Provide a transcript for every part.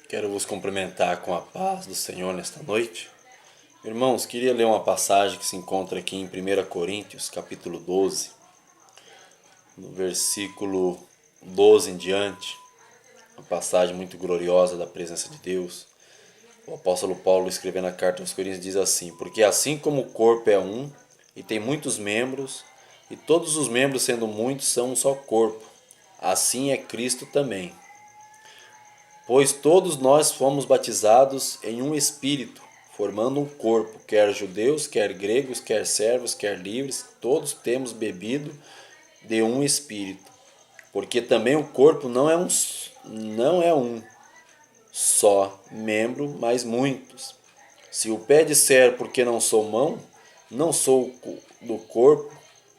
Quero vos cumprimentar com a paz do Senhor nesta noite. Irmãos, queria ler uma passagem que se encontra aqui em 1 Coríntios, capítulo 12, no versículo 12 em diante, uma passagem muito gloriosa da presença de Deus. O apóstolo Paulo, escrevendo a carta aos Coríntios, diz assim: porque assim como o corpo é um e tem muitos membros, e todos os membros, sendo muitos, são um só corpo, assim é Cristo também. Pois todos nós fomos batizados em um Espírito, formando um corpo, quer judeus, quer gregos, quer servos, quer livres, todos temos bebido de um Espírito. Porque também o corpo não é um só membro, mas muitos. Se o pé disser, porque não sou mão, não sou do corpo,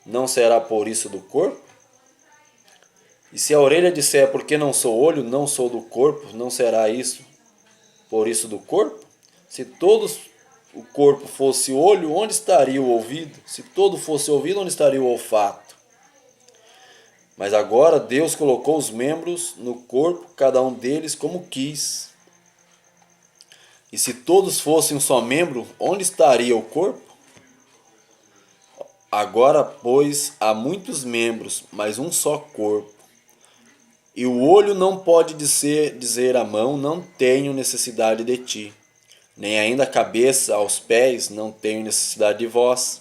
não será por isso do corpo? E se a orelha disser, porque não sou olho, não sou do corpo, não será isso por isso do corpo? Se todos o corpo fosse olho, onde estaria o ouvido? Se todo fosse ouvido, onde estaria o olfato? Mas agora Deus colocou os membros no corpo, cada um deles como quis. E se todos fossem um só membro, onde estaria o corpo? Agora, pois, há muitos membros, mas um só corpo. E o olho não pode dizer à mão, não tenho necessidade de ti. Nem ainda a cabeça aos pés, não tenho necessidade de vós.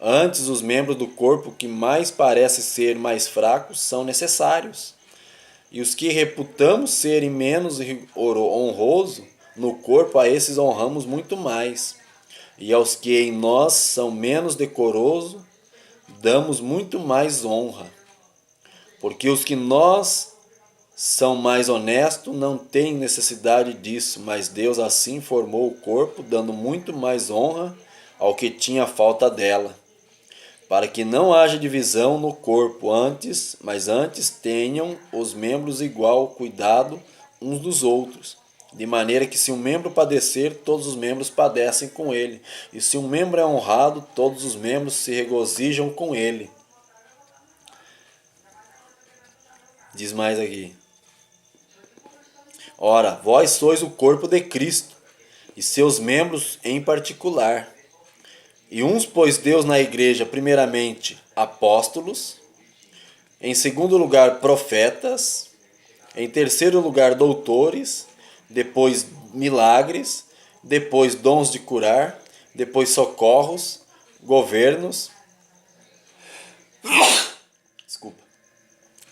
Antes, os membros do corpo que mais parecem ser mais fracos são necessários. E os que reputamos serem menos honrosos no corpo, a esses honramos muito mais. E aos que em nós são menos decorosos, damos muito mais honra. Porque os que nós são mais honestos, não têm necessidade disso, mas Deus assim formou o corpo, dando muito mais honra ao que tinha falta dela, para que não haja divisão no corpo, mas antes tenham os membros igual cuidado uns dos outros, de maneira que se um membro padecer, todos os membros padecem com ele, e se um membro é honrado, todos os membros se regozijam com ele. Diz mais aqui: ora, vós sois o corpo de Cristo, e seus membros em particular. E uns pôs Deus na igreja, primeiramente, apóstolos, em segundo lugar, profetas, em terceiro lugar, doutores, depois milagres, depois dons de curar, depois socorros, governos, desculpa,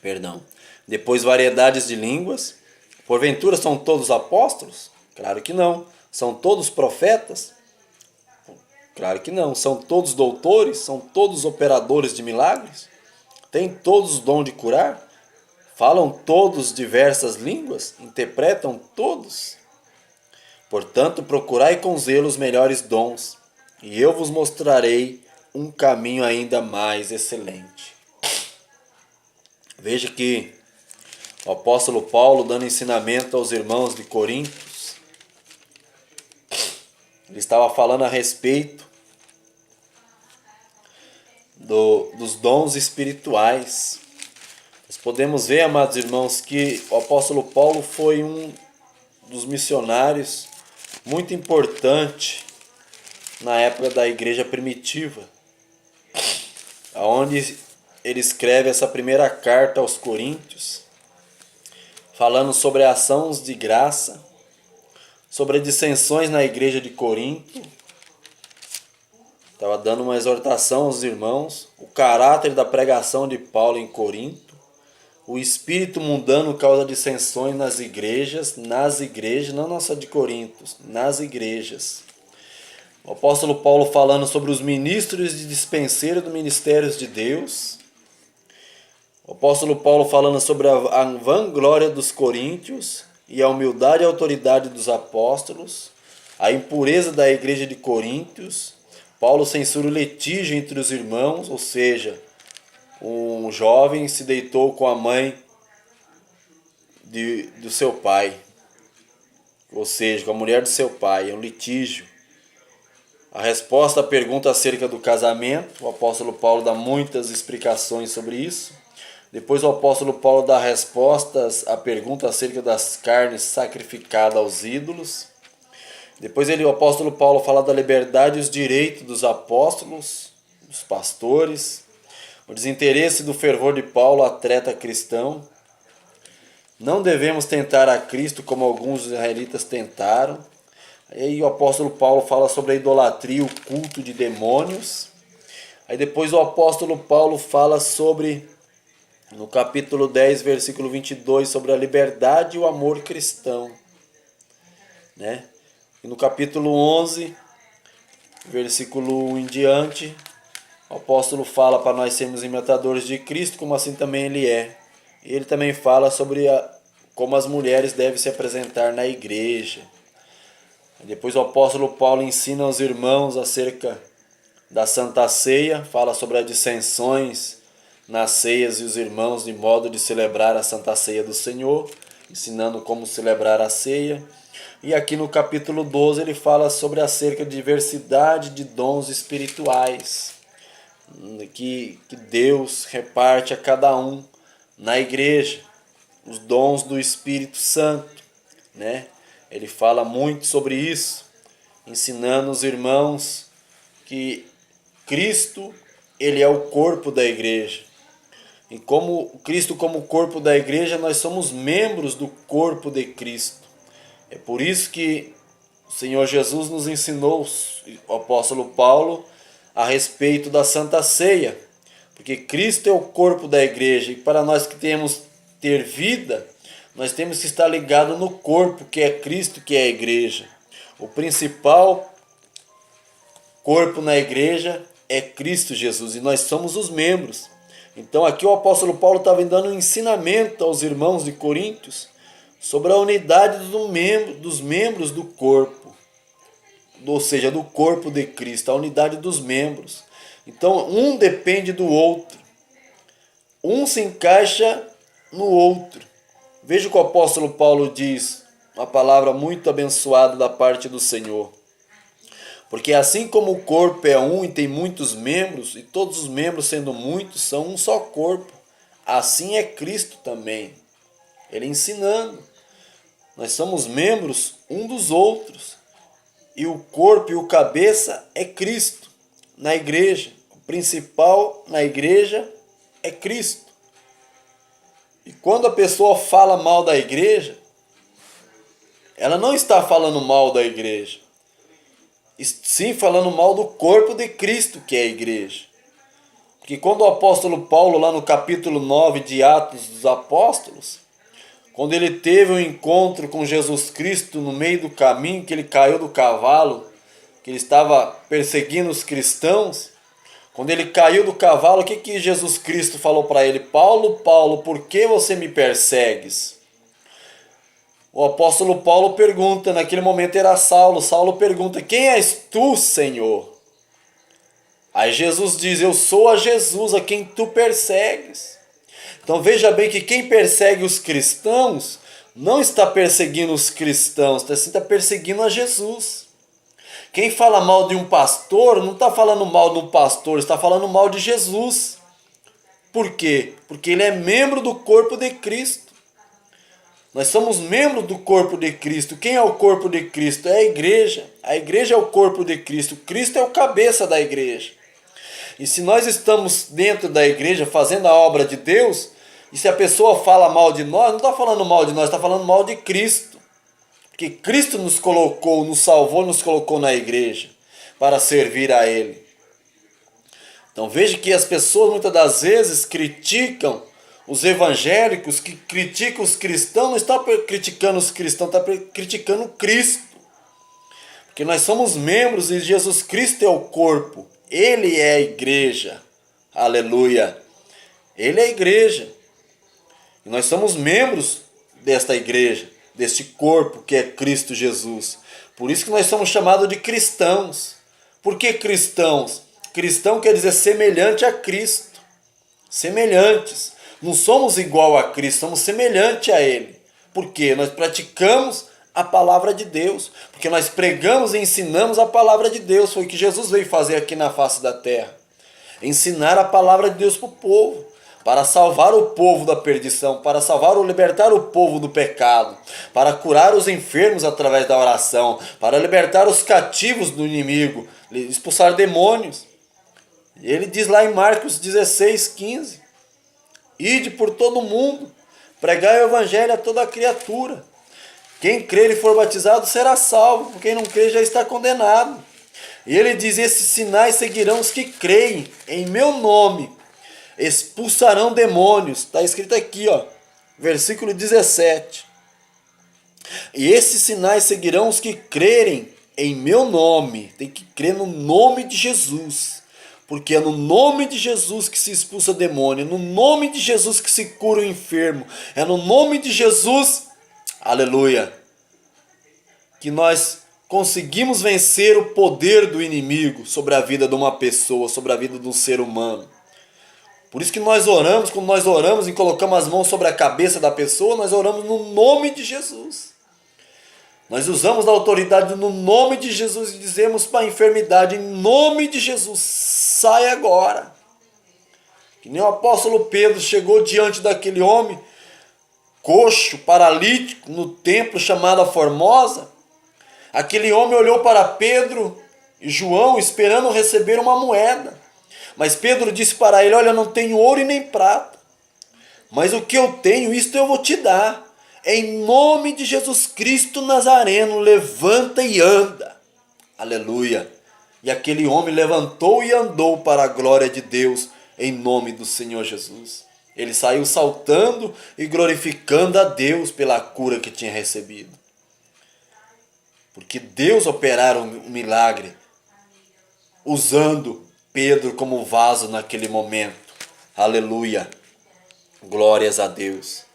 perdão, depois variedades de línguas. Porventura são todos apóstolos? Claro que não. São todos profetas? Claro que não. São todos doutores? São todos operadores de milagres? Têm todos o dom de curar? Falam todos diversas línguas? Interpretam todos? Portanto, procurai com zelo os melhores dons, e eu vos mostrarei um caminho ainda mais excelente. Veja que o apóstolo Paulo, dando ensinamento aos irmãos de Coríntios, ele estava falando a respeito dos dons espirituais. Nós podemos ver, amados irmãos, que o apóstolo Paulo foi um dos missionários muito importante na época da igreja primitiva, onde ele escreve essa primeira carta aos Coríntios, falando sobre ações de graça, sobre dissensões na igreja de Corinto. Estava dando uma exortação aos irmãos, o caráter da pregação de Paulo em Corinto, o espírito mundano causa dissensões nas igrejas, não só de Corinto, nas igrejas. O apóstolo Paulo falando sobre os ministros de dispenseiro do ministério de Deus. O apóstolo Paulo falando sobre a vanglória dos coríntios e a humildade e a autoridade dos apóstolos, a impureza da igreja de Coríntios. Paulo censura o litígio entre os irmãos, ou seja, um jovem se deitou com a mãe do seu pai, ou seja, com a mulher do seu pai, é um litígio. A resposta à pergunta acerca do casamento, o apóstolo Paulo dá muitas explicações sobre isso. Depois o apóstolo Paulo dá respostas à pergunta acerca das carnes sacrificadas aos ídolos. Depois o apóstolo Paulo fala da liberdade e os direitos dos apóstolos, dos pastores, o desinteresse do fervor de Paulo, atleta cristão. Não devemos tentar a Cristo como alguns israelitas tentaram. Aí o apóstolo Paulo fala sobre a idolatria, o culto de demônios. Aí depois o apóstolo Paulo fala sobre, no capítulo 10, versículo 22, sobre a liberdade e o amor cristão, né? E no capítulo 11, versículo 1 em diante, o apóstolo fala para nós sermos imitadores de Cristo, como assim também ele é. E ele também fala sobre como as mulheres devem se apresentar na igreja. Depois o apóstolo Paulo ensina aos irmãos acerca da Santa Ceia, fala sobre as dissensões nas ceias e os irmãos de modo de celebrar a Santa Ceia do Senhor, ensinando como celebrar a ceia. E aqui no capítulo 12 ele fala sobre acerca de diversidade de dons espirituais que Deus reparte a cada um na igreja, os dons do Espírito Santo, né? Ele fala muito sobre isso, ensinando os irmãos que Cristo, ele é o corpo da igreja. E como Cristo como corpo da igreja, nós somos membros do corpo de Cristo. É por isso que o Senhor Jesus nos ensinou, o apóstolo Paulo, a respeito da Santa Ceia. Porque Cristo é o corpo da igreja e para nós que temos ter vida, nós temos que estar ligados no corpo, que é Cristo, que é a igreja. O principal corpo na igreja é Cristo Jesus e nós somos os membros. Então aqui o apóstolo Paulo estava dando um ensinamento aos irmãos de Coríntios sobre a unidade dos membros do corpo, ou seja, do corpo de Cristo, a unidade dos membros. Então um depende do outro, um se encaixa no outro. Veja o que o apóstolo Paulo diz, uma palavra muito abençoada da parte do Senhor. Porque assim como o corpo é um e tem muitos membros, e todos os membros sendo muitos são um só corpo, assim é Cristo também. Ele ensinando. Nós somos membros um dos outros. E o corpo e o cabeça é Cristo na igreja. O principal na igreja é Cristo. E quando a pessoa fala mal da igreja, ela não está falando mal da igreja. Sim, falando mal do corpo de Cristo, que é a igreja. Porque quando o apóstolo Paulo, lá no capítulo 9 de Atos dos Apóstolos, quando ele teve um encontro com Jesus Cristo no meio do caminho, que ele caiu do cavalo, que ele estava perseguindo os cristãos, quando ele caiu do cavalo, o que Jesus Cristo falou para ele? Paulo, Paulo, por que você me persegues? O apóstolo Paulo pergunta, naquele momento era Saulo. Saulo pergunta, quem és tu, Senhor? Aí Jesus diz, eu sou a Jesus, a quem tu persegues. Então veja bem que quem persegue os cristãos, não está perseguindo os cristãos, está perseguindo a Jesus. Quem fala mal de um pastor, não está falando mal de um pastor, está falando mal de Jesus. Por quê? Porque ele é membro do corpo de Cristo. Nós somos membros do corpo de Cristo. Quem é o corpo de Cristo? É a igreja. A igreja é o corpo de Cristo. Cristo é o cabeça da igreja. E se nós estamos dentro da igreja fazendo a obra de Deus, e se a pessoa fala mal de nós, não está falando mal de nós, está falando mal de Cristo. Porque Cristo nos colocou, nos salvou, nos colocou na igreja para servir a Ele. Então veja que as pessoas muitas das vezes criticam os evangélicos, que criticam os cristãos, não está criticando os cristãos, está criticando Cristo. Porque nós somos membros e Jesus Cristo é o corpo. Ele é a igreja. Aleluia. Ele é a igreja. E nós somos membros desta igreja, deste corpo que é Cristo Jesus. Por isso que nós somos chamados de cristãos. Por que cristãos? Cristão quer dizer semelhante a Cristo. Semelhantes. Não somos igual a Cristo, somos semelhante a Ele. Por quê? Nós praticamos a palavra de Deus. Porque nós pregamos e ensinamos a palavra de Deus. Foi o que Jesus veio fazer aqui na face da terra. Ensinar a palavra de Deus para o povo. para salvar o povo da perdição, para salvar ou libertar o povo do pecado, para curar os enfermos através da oração, para libertar os cativos do inimigo, expulsar demônios. Ele diz lá em Marcos 16:15: ide por todo o mundo, pregai o evangelho a toda criatura. Quem crer e for batizado será salvo, quem não crer já está condenado. E ele diz: esses sinais seguirão os que creem em meu nome, expulsarão demônios. Está escrito aqui, ó, versículo 17. E esses sinais seguirão os que crerem em meu nome. Tem que crer no nome de Jesus, porque é no nome de Jesus que se expulsa demônio, é no nome de Jesus que se cura o enfermo, é no nome de Jesus, aleluia, que nós conseguimos vencer o poder do inimigo sobre a vida de uma pessoa, sobre a vida de um ser humano. Por isso que nós oramos, quando nós oramos e colocamos as mãos sobre a cabeça da pessoa, nós oramos no nome de Jesus. Nós usamos a autoridade no nome de Jesus e dizemos para a enfermidade: em nome de Jesus, sai agora. Que nem o apóstolo Pedro chegou diante daquele homem coxo, paralítico, no templo chamado a Formosa. Aquele homem olhou para Pedro e João esperando receber uma moeda. Mas Pedro disse para ele: olha, eu não tenho ouro e nem prata, mas o que eu tenho, isto eu vou te dar. Em nome de Jesus Cristo Nazareno, levanta e anda. Aleluia. E aquele homem levantou e andou para a glória de Deus, em nome do Senhor Jesus. Ele saiu saltando e glorificando a Deus pela cura que tinha recebido. Porque Deus operara um milagre usando Pedro como vaso naquele momento. Aleluia. Glórias a Deus.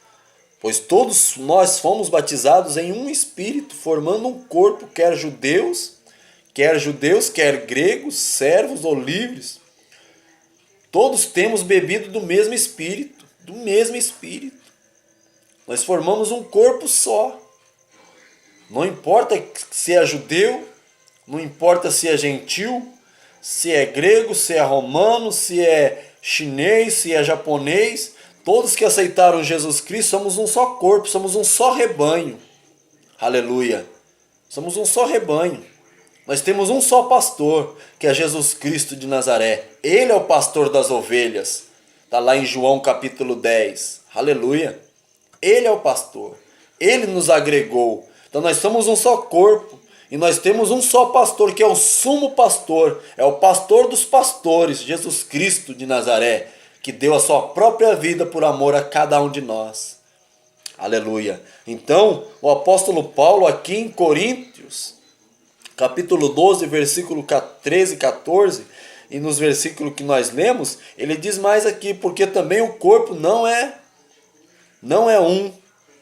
Pois todos nós fomos batizados em um espírito, formando um corpo, quer judeus, quer gregos, servos ou livres. Todos temos bebido do mesmo espírito, do mesmo espírito. Nós formamos um corpo só. Não importa se é judeu, não importa se é gentil, se é grego, se é romano, se é chinês, se é japonês, todos que aceitaram Jesus Cristo somos um só corpo, somos um só rebanho. Aleluia. Somos um só rebanho. Nós temos um só pastor, que é Jesus Cristo de Nazaré. Ele é o pastor das ovelhas. Está lá em João capítulo 10. Aleluia. Ele é o pastor. Ele nos agregou. Então nós somos um só corpo. E nós temos um só pastor, que é o sumo pastor. É o pastor dos pastores, Jesus Cristo de Nazaré, que deu a sua própria vida por amor a cada um de nós. Aleluia. Então, o apóstolo Paulo aqui em Coríntios, capítulo 12, versículo 13 e 14, e nos versículos que nós lemos, ele diz mais aqui: porque também o corpo não é um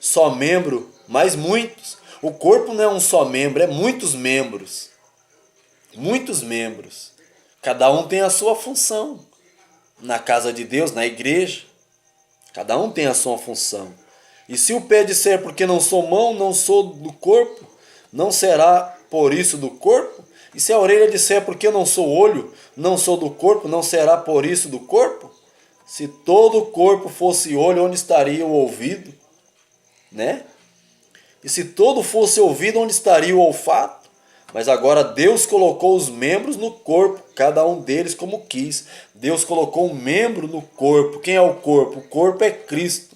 só membro, mas muitos. O corpo não é um só membro, é muitos membros. Muitos membros. Cada um tem a sua função. Na casa de Deus, na igreja, cada um tem a sua função. E se o pé disser: porque não sou mão, não sou do corpo, não será por isso do corpo? E se a orelha disser: porque não sou olho, não sou do corpo, não será por isso do corpo? Se todo o corpo fosse olho, onde estaria o ouvido? Né? E se todo fosse ouvido, onde estaria o olfato? Mas agora Deus colocou os membros no corpo, cada um deles como quis. Deus colocou um membro no corpo. Quem é o corpo? O corpo é Cristo.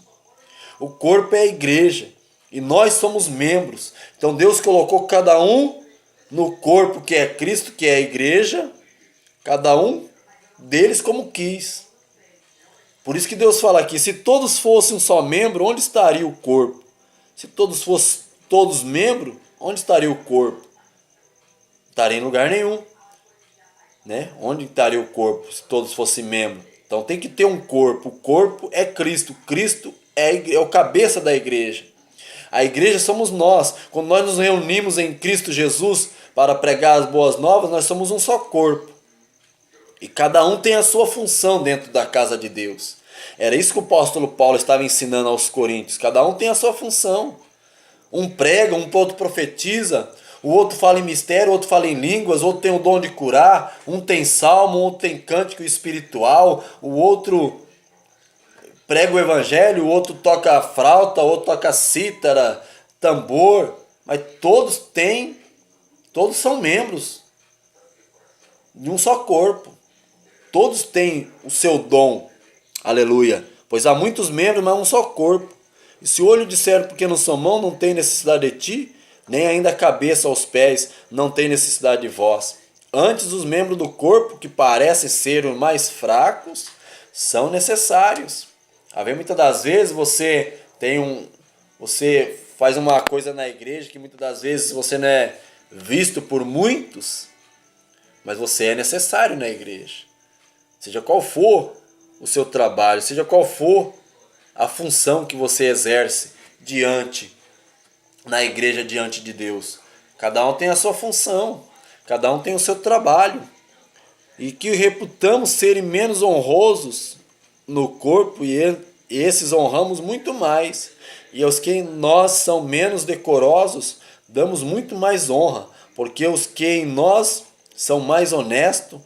O corpo é a igreja. E nós somos membros. Então Deus colocou cada um no corpo, que é Cristo, que é a igreja. Cada um deles como quis. Por isso que Deus fala aqui: se todos fossem um só membro, onde estaria o corpo? Se todos fossem todos membros, onde estaria o corpo? Estaria em lugar nenhum. Né? Onde estaria o corpo se todos fossem membros? Então tem que ter um corpo. O corpo é Cristo. Cristo é o cabeça da igreja. A igreja somos nós. Quando nós nos reunimos em Cristo Jesus para pregar as boas novas, nós somos um só corpo. E cada um tem a sua função dentro da casa de Deus. Era isso que o apóstolo Paulo estava ensinando aos coríntios. Cada um tem a sua função. Um prega, um outro profetiza, o outro fala em mistério, o outro fala em línguas, o outro tem o dom de curar, um tem salmo, o outro tem cântico espiritual, o outro prega o evangelho, o outro toca flauta, o outro toca cítara, tambor, mas todos são membros de um só corpo. Todos têm o seu dom. Aleluia. Pois há muitos membros, mas um só corpo. E se o olho disser porque não são mão, não tem necessidade de ti, nem ainda a cabeça aos pés não tem necessidade de vós. Antes os membros do corpo, que parecem ser os mais fracos, são necessários. Muitas das vezes você faz uma coisa na igreja que muitas das vezes você não é visto por muitos, mas você é necessário na igreja. Seja qual for o seu trabalho, seja qual for a função que você exerce na igreja diante de Deus. Cada um tem a sua função, cada um tem o seu trabalho. E que reputamos serem menos honrosos no corpo, e esses honramos muito mais. E aos que em nós são menos decorosos, damos muito mais honra, porque os que em nós são mais honestos,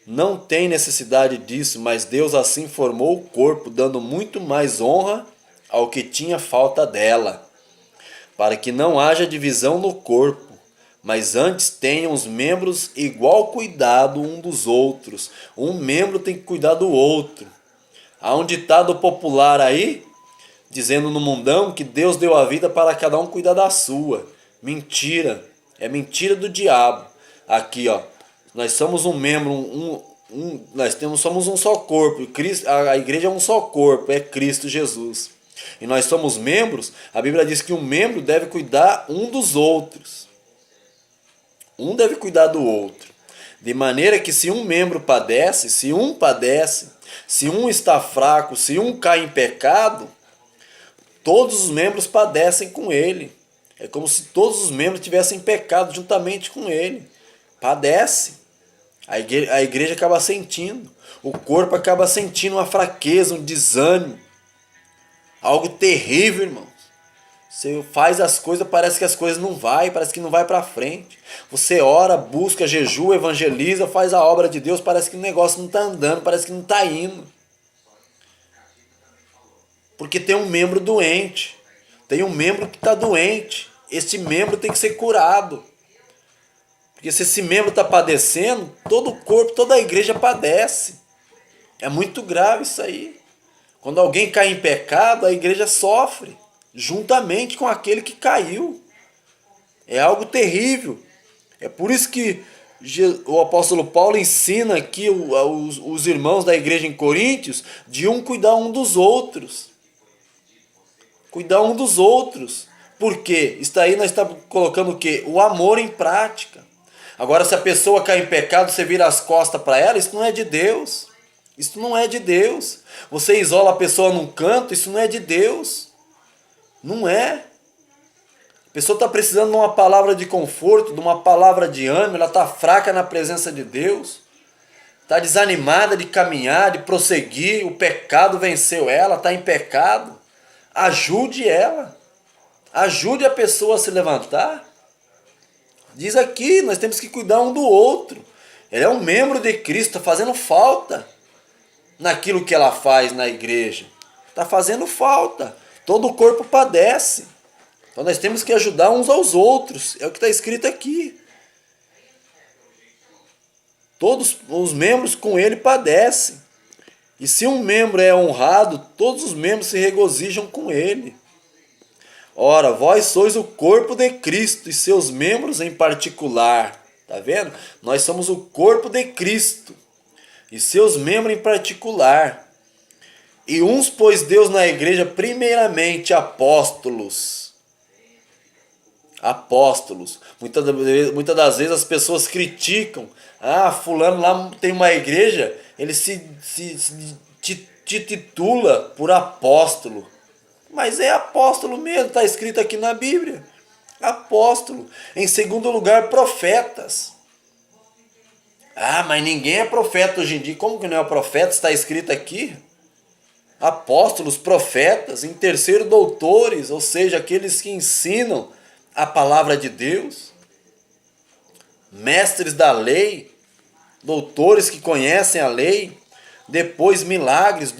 não tem necessidade disso, mas Deus assim formou o corpo, dando muito mais honra ao que tinha falta dela, para que não haja divisão no corpo, mas antes tenham os membros igual cuidado um dos outros. Um membro tem que cuidar do outro. Há um ditado popular aí, dizendo no mundão que Deus deu a vida para cada um cuidar da sua. Mentira, é mentira do diabo. Aqui, ó, nós somos um membro, somos um só corpo. A igreja é um só corpo, é Cristo Jesus. E nós somos membros. A Bíblia diz que um membro deve cuidar um dos outros. Um deve cuidar do outro. De maneira que se um membro padece, se um está fraco, se um cai em pecado, todos os membros padecem com ele. É como se todos os membros tivessem pecado juntamente com ele. Padece. A igreja acaba sentindo. O corpo acaba sentindo uma fraqueza, um desânimo. Algo terrível, irmãos. Você faz as coisas, parece que as coisas não vai, parece que não vai para frente. Você ora, busca, jejua, evangeliza, faz a obra de Deus, parece que o negócio não está andando, parece que não está indo. Porque tem um membro doente. Tem um membro que está doente. Esse membro tem que ser curado. Porque se esse membro está padecendo, todo o corpo, toda a igreja padece. É muito grave isso aí. Quando alguém cai em pecado, a igreja sofre, juntamente com aquele que caiu. É algo terrível. É por isso que o apóstolo Paulo ensina aqui os irmãos da igreja em Coríntios de cuidar um dos outros. Cuidar um dos outros. Por quê? Isso aí nós estamos colocando o quê? O amor em prática. Agora, se a pessoa cai em pecado, você vira as costas para ela, isso não é de Deus. Isso não é de Deus. Você isola a pessoa num canto, isso não é de Deus. Não é. A pessoa está precisando de uma palavra de conforto, de uma palavra de ânimo, ela está fraca na presença de Deus. Está desanimada de caminhar, de prosseguir, o pecado venceu ela, está em pecado. Ajude ela. Ajude a pessoa a se levantar. Diz aqui, nós temos que cuidar um do outro. Ele é um membro de Cristo, está fazendo falta naquilo que ela faz na igreja. Está fazendo falta. Todo o corpo padece. Então nós temos que ajudar uns aos outros. É o que está escrito aqui. Todos os membros com ele padecem. E se um membro é honrado, todos os membros se regozijam com ele. Ora, vós sois o corpo de Cristo e seus membros em particular. Tá vendo? Nós somos o corpo de Cristo e seus membros em particular. E uns pôs Deus na igreja primeiramente apóstolos. Apóstolos. Muitas das vezes as pessoas criticam. Ah, fulano lá tem uma igreja, ele se titula por apóstolo. Mas é apóstolo mesmo, está escrito aqui na Bíblia. Apóstolo. Em segundo lugar, profetas. Ah, mas ninguém é profeta hoje em dia. Como que não é profeta? Está escrito aqui. Apóstolos, profetas. Em terceiro, doutores, ou seja, aqueles que ensinam a palavra de Deus. Mestres da lei. Doutores que conhecem a lei. depois milagres,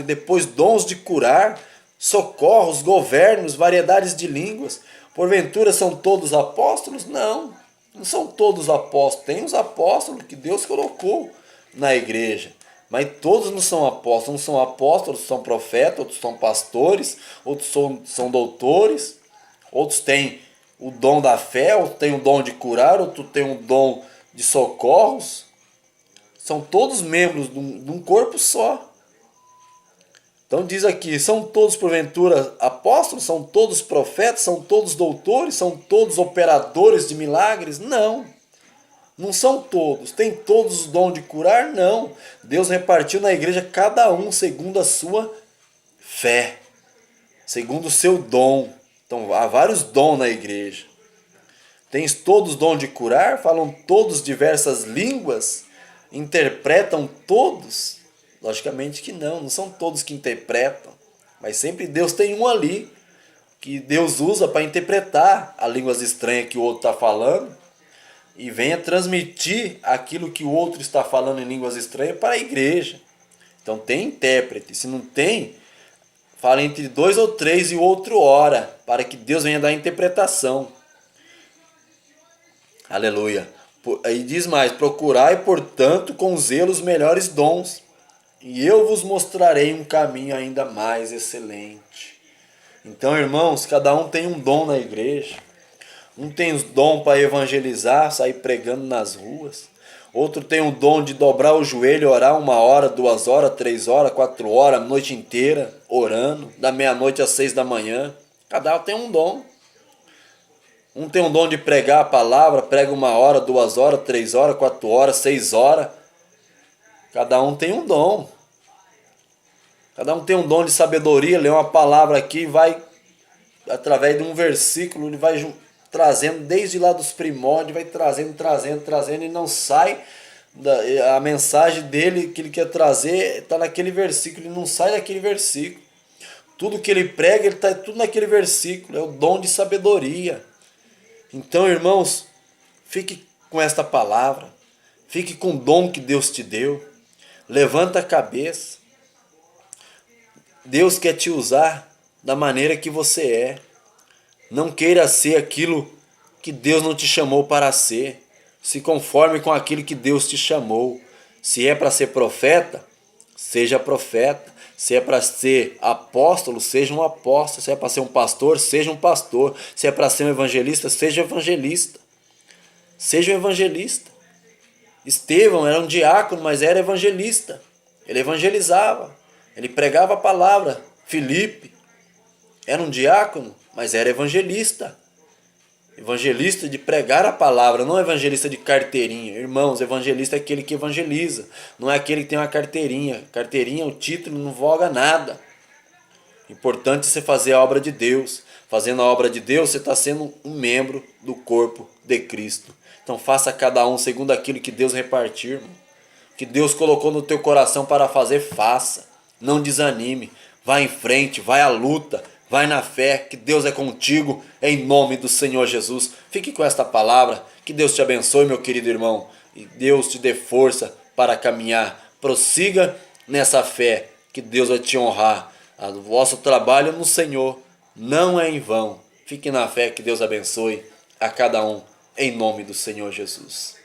depois dons de curar, socorros, governos, variedades de línguas. Porventura são todos apóstolos? Não, não são todos apóstolos. Tem os apóstolos que Deus colocou na igreja, mas todos não são apóstolos. Uns são apóstolos, são profetas, outros são pastores, outros são doutores, outros têm o dom da fé, outros têm o dom de curar, outros têm o dom de socorros. São todos membros de um corpo só. Então diz aqui, são todos porventura apóstolos, são todos profetas, são todos doutores, são todos operadores de milagres? Não, não são todos. Tem todos o dom de curar? Não. Deus repartiu na igreja cada um segundo a sua fé, segundo o seu dom. Então há vários dons na igreja. Tens todos dom de curar? Falam todos diversas línguas? Interpretam todos? Logicamente que não são todos que interpretam, mas sempre Deus tem um ali que Deus usa para interpretar a línguas estranhas que o outro está falando e venha transmitir aquilo que o outro está falando em línguas estranhas para a igreja. Então tem intérprete, se não tem, fala entre 2 ou 3 e o outro ora, para que Deus venha dar a interpretação. Aleluia. Aí diz mais, procurai, portanto, com zelo os melhores dons, e eu vos mostrarei um caminho ainda mais excelente. Então, irmãos, cada um tem um dom na igreja. Um tem o dom para evangelizar, sair pregando nas ruas. Outro tem o dom de dobrar o joelho, orar 1 hora, 2 horas, 3 horas, 4 horas, a noite inteira, orando, da meia-noite às 6 da manhã. Cada um tem um dom. Um tem o dom de pregar a palavra, prega 1 hora, 2 horas, 3 horas, 4 horas, 6 horas. Cada um tem um dom. Cada um tem um dom de sabedoria, lê uma palavra aqui e vai, através de um versículo, ele vai trazendo desde lá dos primórdios, vai trazendo e não sai. A mensagem dele que ele quer trazer está naquele versículo, ele não sai daquele versículo. Tudo que ele prega, ele está tudo naquele versículo, é o dom de sabedoria. Então, irmãos, fique com esta palavra, fique com o dom que Deus te deu, levanta a cabeça. Deus quer te usar da maneira que você é. Não queira ser aquilo que Deus não te chamou para ser. Se conforme com aquilo que Deus te chamou. Se é para ser profeta, seja profeta. Se é para ser apóstolo, seja um apóstolo. Se é para ser um pastor, seja um pastor. Se é para ser um evangelista, seja evangelista. Seja um evangelista. Estevão era um diácono, mas era evangelista. Ele evangelizava. Ele pregava a palavra. Filipe era um diácono, mas era evangelista. Evangelista de pregar a palavra, não evangelista de carteirinha. Irmãos, evangelista é aquele que evangeliza, não é aquele que tem uma carteirinha. Carteirinha, o título, não voga nada. Importante é você fazer a obra de Deus. Fazendo a obra de Deus, você está sendo um membro do corpo de Cristo. Então faça cada um segundo aquilo que Deus repartir, irmão. Que Deus colocou no teu coração para fazer, faça. Não desanime. Vá em frente, vai à luta. Vai na fé, que Deus é contigo, em nome do Senhor Jesus. Fique com esta palavra, que Deus te abençoe, meu querido irmão, e Deus te dê força para caminhar. Prossiga nessa fé, que Deus vai te honrar. O vosso trabalho no Senhor não é em vão. Fique na fé, que Deus abençoe a cada um, em nome do Senhor Jesus.